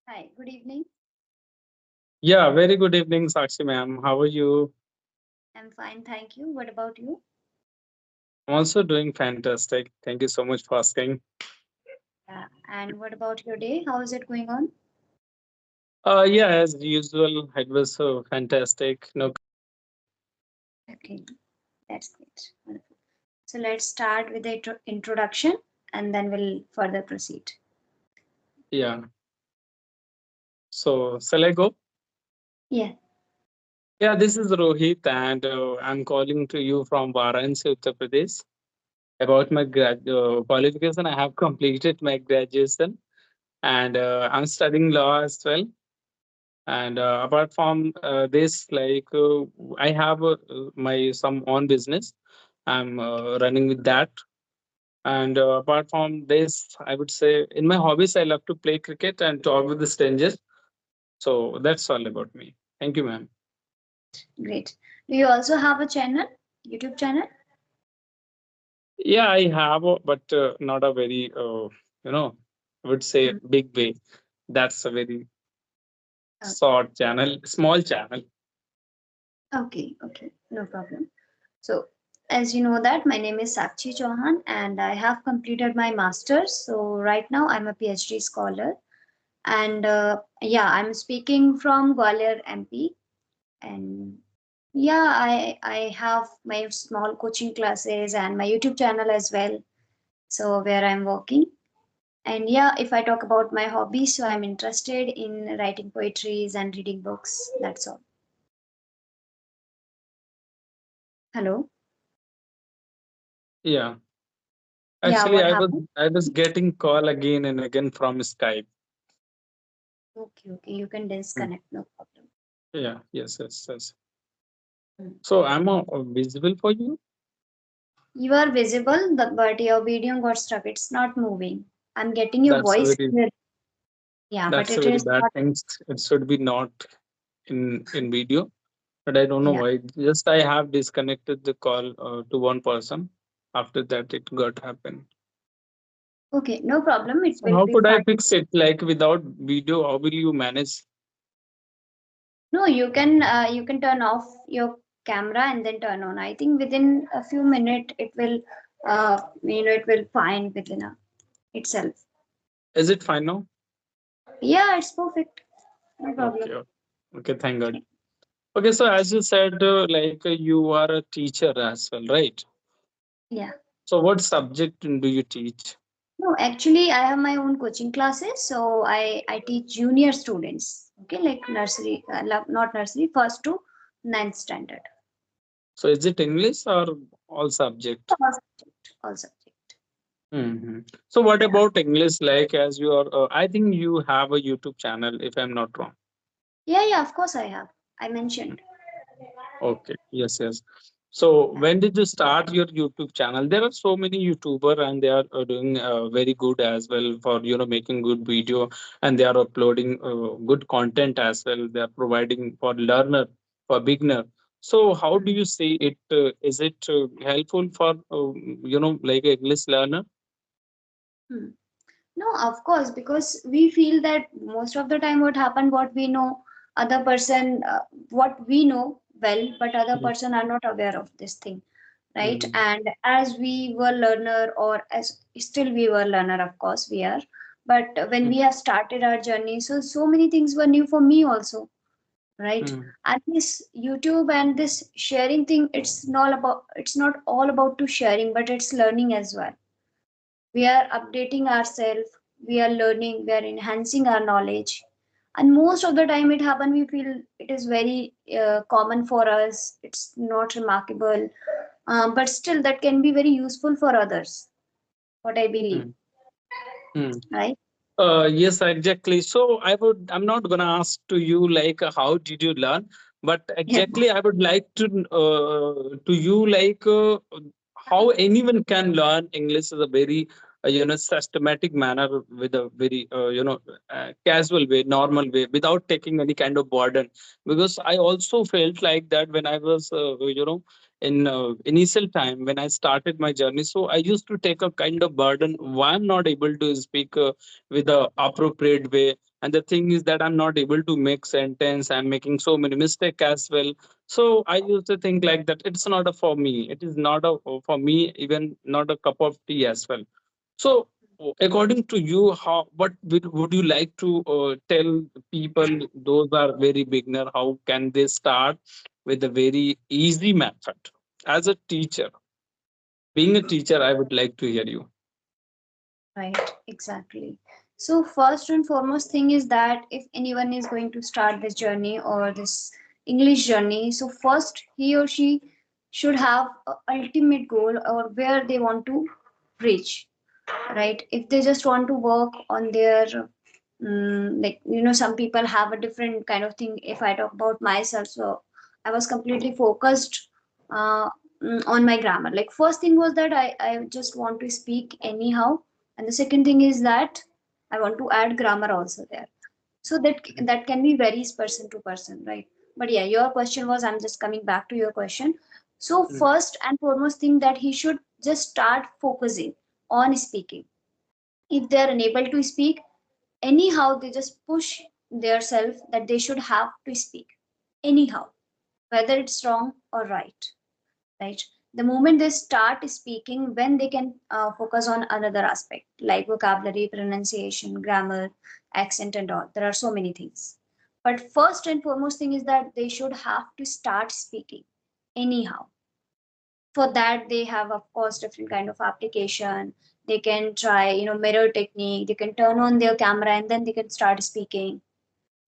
Hi, good evening. Yeah, very good evening, Sakshi ma'am. How are you? I'm fine, thank you. What about you? I'm also doing fantastic. Thank you so much for asking. Yeah. And what about your day? How is it going on? Yeah, as usual, it was fantastic. No, Okay, that's great. Wonderful. So let's start with the introduction and then we'll further proceed. yeah. So, shall I go? Yeah. Yeah, this is Rohit, and I'm calling to you from Varanasi, Uttar Pradesh. About my qualification, I have completed my graduation, and I'm studying law as well. And apart from this, I have my some own business. I'm running with that. And apart from this, I would say in my hobbies, I love to play cricket and talk with the strangers. So that's all about me. Thank you, ma'am. Great. Do you also have a channel, YouTube channel? Yeah, I have, but not a very, I would say Mm. big way. That's a very Okay. short channel, small channel. Okay, no problem. So, as you know that my name is Sakshi Chauhan and I have completed my master's. So right now I'm a PhD scholar and yeah, I'm speaking from Gwalior, MP. And yeah, I have my small coaching classes and my YouTube channel as well, so where I'm working. And yeah, if I talk about my hobbies, so I'm interested in writing poetries and reading books. That's all. Hello. Yeah. Yeah, Actually, what I was happened? I was getting call again and again from Skype. Okay, you can Mm. disconnect, no problem. Yeah. Yes. Yes. Yes. Mm. So I'm visible for you. You are visible, but your video got stuck. It's not moving. I'm getting your That's a voice very clear. Yeah, but that's a it very is bad not. thing. It should be not in video. But I don't know Yeah. why. Just I have disconnected the call to one person. After that, it got happened. Okay, no problem. It So will how be could I fine. fix it? Like without video, how will you manage? No, you can turn off your camera and then turn on. I think within a few minutes it will it will find within itself. Is it fine now? Yeah, it's perfect. No Okay. problem. Okay. Thank God. Okay. So as you said, you are a teacher as well, right? Yeah. So what subject do you teach? No, actually I have my own coaching classes, so I teach junior students. Okay, like nursery, not nursery, first to ninth standard. So is it English or all subject? All subject, all subject. Hmm. So what Yeah. about English? Like as you are, I think you have a YouTube channel, if I'm not wrong. Yeah, of course I have. I mentioned. Okay. Yes, yes. So Yeah. when did you start your YouTube channel? There are so many YouTuber and they are doing very good as well for making good video, and they are uploading good content as well. They are providing for learner, for beginner. So how do Hmm. you see it? Is it helpful for like a English learner? Hmm. No, of course, because we feel that most of the time what happened, what we know, other person, what we know well, but other Mm, person are not aware of this thing, right? mm, And as we were learner, or as still we were learner, of course we are, but when mm, we have started our journey, so many things were new for me also, right? mm, And this YouTube and this sharing thing, it's not all about to sharing, but it's learning as well. We are updating ourselves, we are learning, we are enhancing our knowledge, and most of the time it happen we feel it is very common for us, it's not remarkable, but still that can be very useful for others, what I believe, mm, mm. right? Yes, exactly. So I'm not gonna ask to you like how did you learn, but Yeah. exactly I would like to you how anyone can learn English is a very systematic manner with a very casual way, normal way, without taking any kind of burden. Because I also felt like that when I was in initial time when I started my journey. So I used to take a kind of burden. Why I'm not able to speak with the appropriate way, and the thing is that I'm not able to make sentence, I'm making so many mistake as well. So I used to think like that it's not a for me, it is not a for me, even not a cup of tea as well. So according to you, how what would you like to tell people those are very beginner, how can they start with a very easy method? As a teacher, being a teacher, I would like to hear you. Right, exactly. So first and foremost thing is that if anyone is going to start this journey or this English journey, so first he or she should have a ultimate goal or where they want to reach, right? If they just want to work on their like some people have a different kind of thing. If I talk about myself, so I was completely focused uh, on my grammar. Like first thing was that I just want to speak anyhow, and the second thing is that I want to add grammar also there. So that can be varies person to person, right? But yeah, your question was, I'm just coming back to your question. So Mm. first and foremost thing that he should just start focusing on speaking. If they are unable to speak, anyhow they just push their self that they should have to speak anyhow, whether it's wrong or right, right? The moment they start speaking, when they can focus on another aspect like vocabulary, pronunciation, grammar, accent and all, there are so many things. But first and foremost thing is that they should have to start speaking anyhow. For that they have of course different kind of application. They can try mirror technique, they can turn on their camera and then they can start speaking.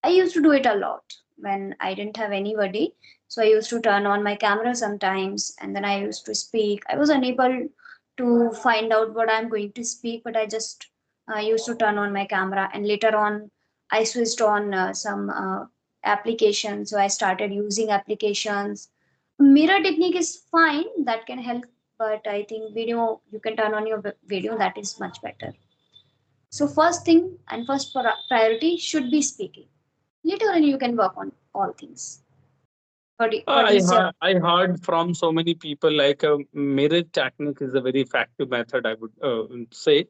I used to do it a lot when I didn't have anybody. So I used to turn on my camera sometimes and then I used to speak. I was unable to find out what I'm going to speak, but I just used to turn on my camera. And later on, I switched on some applications. So I started using applications. Mirror technique is fine, that can help, but I think video, you can turn on your video, that is much better. So first thing and first priority should be speaking. Later on, you can work on all things. What is your I heard from so many people like a mirror technique is a very effective method, I would say.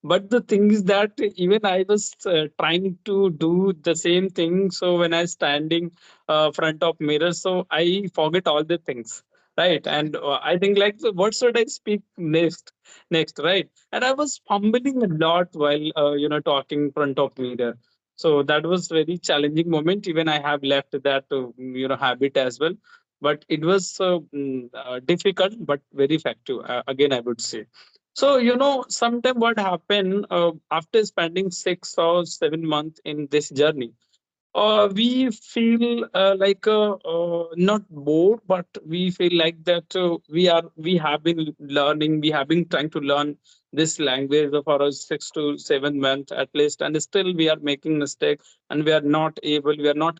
But the thing is that even I was trying to do the same thing. So when I standing front of mirror, so I forget all the things, right? And I think like, so what should I speak next, right? And I was fumbling a lot while talking front of mirror. So that was very challenging moment. Even I have left that habit as well. But it was difficult but very effective. Again, I would say. So sometime what happened after spending 6 or 7 months in this journey, we feel like not bored, but we feel like that we have been learning, we have been trying to learn this language for us 6 to 7 months at least, and still we are making mistakes, and we are not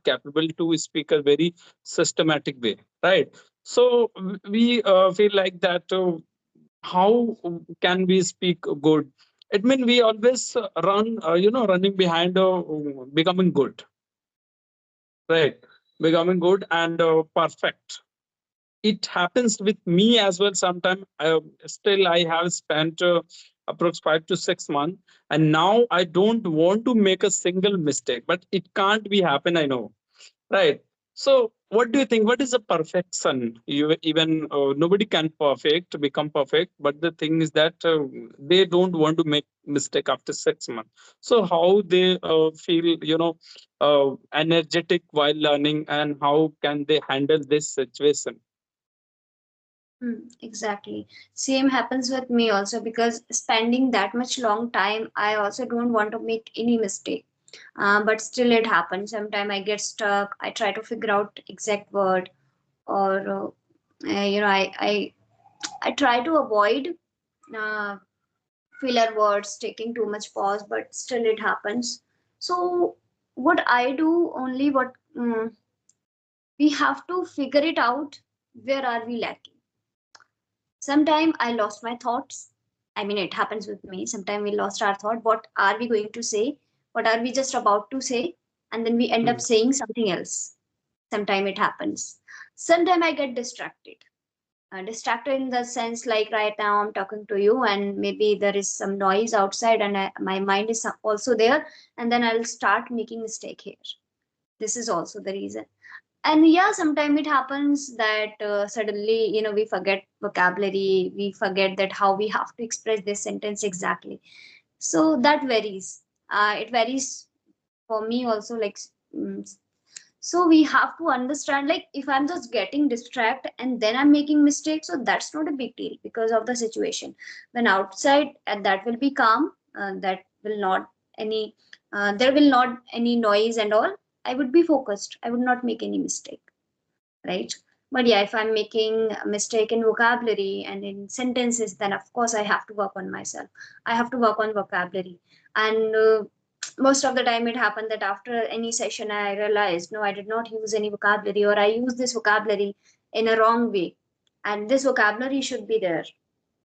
capable to speak a very systematic way, right? So we feel like that. How can we speak good? It means we always running behind becoming good, right? Becoming good and perfect. It happens with me as well. Sometimes still I have spent approx 5 to 6 months, and now I don't want to make a single mistake. But it can't be happen. I know, right? So, what do you think? What is a perfection? You even nobody can become perfect. But the thing is that they don't want to make mistake after 6 months. So, how they feel, energetic while learning, and how can they handle this situation? exactly same happens with me also, because spending that much long time, I also don't want to make any mistake. But still it happens. Sometimes I get stuck. I try to figure out exact word, or I try to avoid uh, filler words, taking too much pause, but still it happens. So what I do only, what we have to figure it out, where are we lacking. Sometimes I lost my thoughts. I mean, it happens with me. Sometimes we lost our thought. What are we going to say? What are we just about to say? And then we end up Mm. saying something else. Sometimes it happens. Sometimes I get distracted. distracted in the sense like right now I'm talking to you and maybe there is some noise outside and my mind is also there, and then I'll start making mistake here. This is also the reason. And yeah, sometimes it happens that suddenly we forget vocabulary, we forget that how we have to express this sentence exactly. So that varies. It varies for me also, like mm, so we have to understand, like if I'm just getting distracted and then I'm making mistakes, so that's not a big deal because of the situation. When outside, that will be calm, that will not any there will not any noise and all, I would be focused, I would not make any mistake, right? But yeah, if I'm making a mistake in vocabulary and in sentences, then of course I have to work on myself. I have to work on vocabulary. And most of the time it happened that after any session I realized, no, I did not use any vocabulary, or I used this vocabulary in a wrong way. And this vocabulary should be there,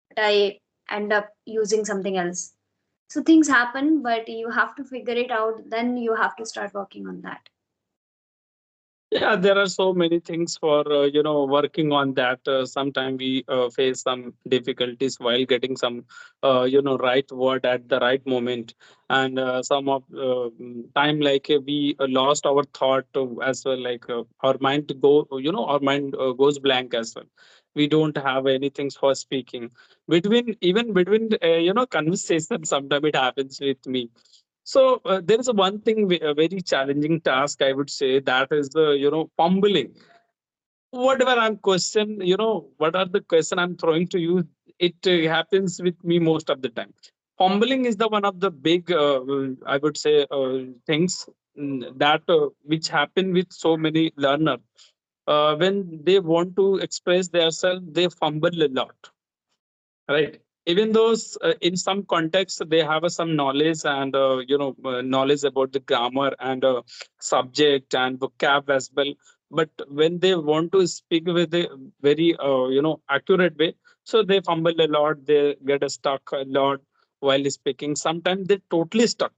but I end up using something else. So things happen, but you have to figure it out. Then you have to start working on that. Yeah, there are so many things for working on that. Sometimes we face some difficulties while getting some right word at the right moment, and some of time like we lost our thought as well. Like our mind our mind goes blank as well. We don't have anything for speaking between conversation. Sometimes it happens with me. So there is a one thing, a very challenging task, I would say, that is the fumbling. Whatever I'm question, what are the question I'm throwing to you, it happens with me most of the time. Fumbling is the one of the big, I would say, things that which happen with so many learner. When they want to express themselves, they fumble a lot, right? Even those in some context they have some knowledge and knowledge about the grammar and subject and vocab as well, but when they want to speak with a very accurate way, so they fumble a lot, they get stuck a lot while speaking. Sometimes they totally stuck.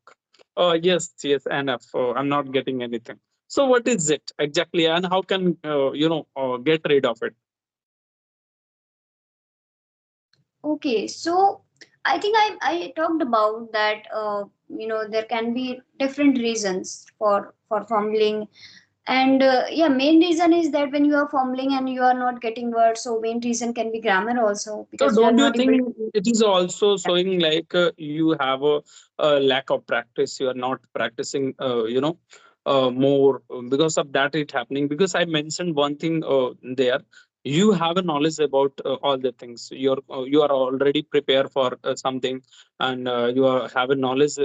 Yes, enough, I'm not getting anything. So what is it exactly, and how can get rid of it? Okay, so I think I talked about that. There can be different reasons for fumbling, and yeah, main reason is that when you are fumbling and you are not getting words, so main reason can be grammar also, So because you are don't you not able think it is also showing like you have a lack of practice? You are not practicing, more because of that it happening. Because I mentioned one thing there. You have a knowledge about all the things. You are already prepared for something, and have a knowledge,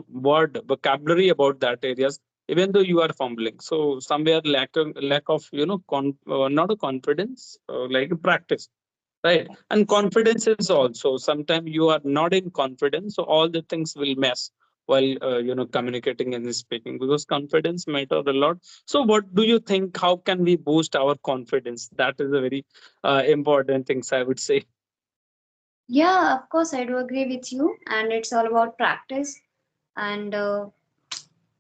word vocabulary about that areas. Even though you are fumbling, so somewhere lack of not a confidence, like practice, right? And confidence is also sometimes you are not in confidence, so all the things will mess while communicating and speaking, because confidence matter a lot. So what do you think, how can we boost our confidence? That is a very important things, I would say. Yeah, of course, I do agree with you, and it's all about practice. And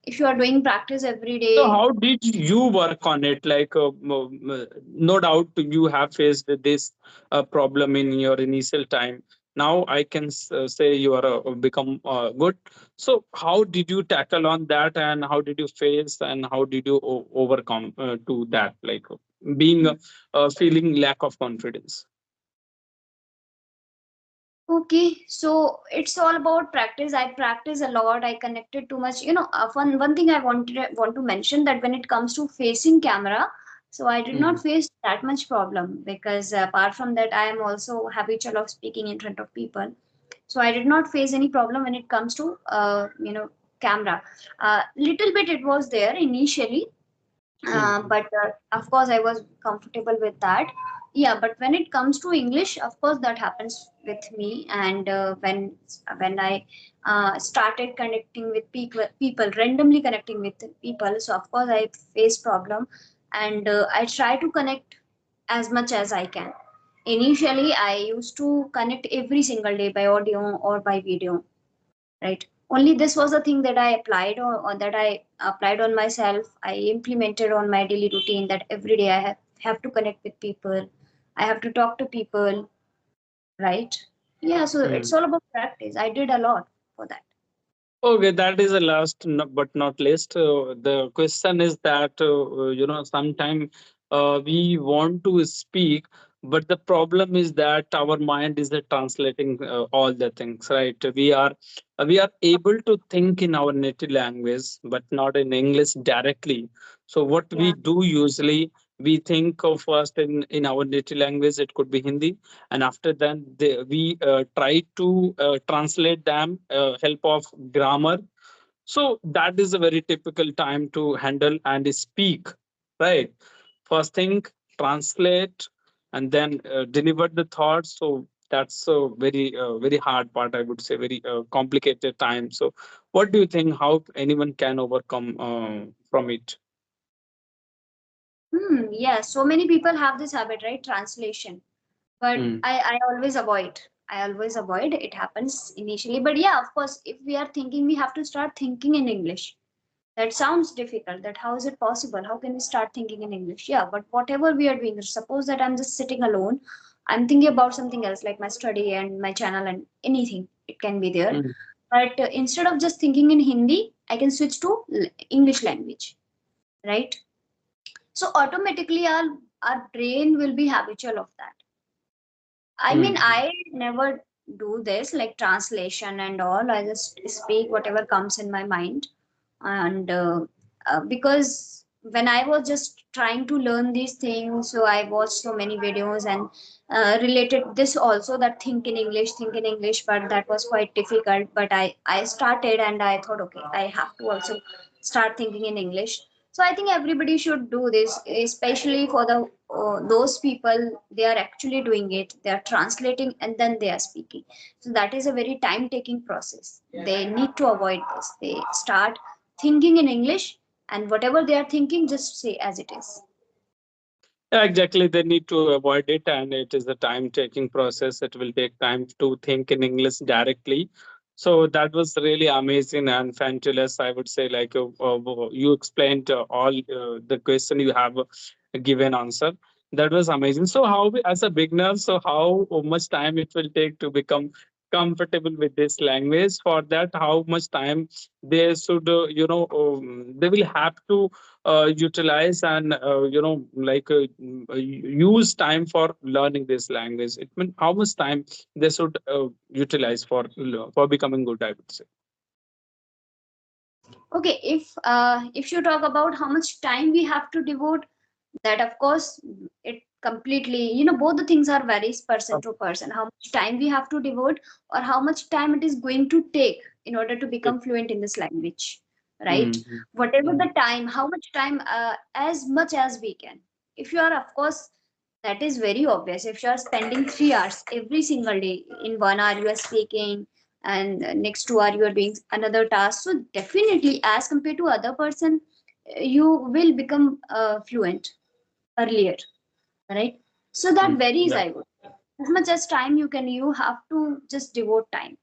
if you are doing practice every So day. how did you work on it? Like, no doubt you have faced this problem in your initial time. Now I can say you are become good. So how did you tackle on that, and how did you face, and how did you overcome to that? Like being feeling lack of confidence. Okay, so it's all about practice. I practice a lot. I connected too much. One thing I want to mention, that when it comes to facing camera, so I did not Mhm. face that much problem, because apart from that, I am also habitual of speaking in front of people. So I did not face any problem when it comes to camera. Little bit it was there initially, Mhm. but of course I was comfortable with that. Yeah, but when it comes to English, of course that happens with me. And when I started connecting with people randomly connecting with people, so of course I face problem. And I try to connect as much as I can. Initially I used to connect every single day by audio or by video, right? Only this was the thing that I applied, or that I applied on myself. I implemented on my daily routine, that every day I have to connect with people. I have to talk to people, right? Yeah, so it's Mm. all about practice. I did a lot for that. Okay, that is the last but not least. The question is that sometime we want to speak, but the problem is that our mind is translating all the things. Right? We are able to think in our native language, but not in English directly. So what we Yeah. do usually, we think of first in our native language. It could be Hindi, and after that we try to translate them help of grammar. So that is a very typical time to handle and speak, right? First thing, translate, and then deliver the thoughts. So that's a very hard part, I would say, very complicated time. So what do you think, how anyone can overcome from it? Yeah, so many people have this habit, right? Translation. But Mm, I always avoid. I always avoid. It happens initially. But yeah, of course, if we are thinking, we have to start thinking in English. That sounds difficult. That how is it possible? How can we start thinking in English? Yeah, but whatever we are doing, suppose that I'm just sitting alone, I'm thinking about something else like my study and my channel and anything. It can be there. mm, But instead of just thinking in Hindi, I can switch to English language, right? So automatically our brain will be habitual of that. I mean, mm, I never do this like translation and all. I just speak whatever comes in my mind. And because when I was just trying to learn these things, so I watched so many videos and related this also, that think in English, but that was quite difficult. But I started and I thought, okay, I have to also start thinking in English. So I think everybody should do this, especially for the those people, they are actually doing it, they are translating and then they are speaking. So that is a very time taking process. They need to avoid this. They start thinking in English, and whatever they are thinking, just say as it is. Yeah, exactly. They need to avoid it, and it is a time-taking process. It will take time to think in English directly. So that was really amazing and fantabulous. I would say, like you explained all the question you have given answer. That was amazing. So, as a beginner, so how much time it will take to become comfortable with this language? For that, how much time they should, they will have to utilize and use time for learning this language. It means how much time they should utilize for becoming good, I would say. Okay, if you talk about how much time we have to devote, that of course it completely, both the things are varies person to person, how much time we have to devote or how much time it is going to take in order to Okay. become fluent in this language, right? Mm, Whatever mm, the time, how much time, as much as we can. If you are, of course, that is very obvious. If you are spending 3 hours every single day, in 1 hour you are speaking, and next 2 hour you are doing another task, so definitely as compared to other person, you will become fluent earlier, right? So that mm. varies, Yeah. I would. As much as time you can, you have to just devote time.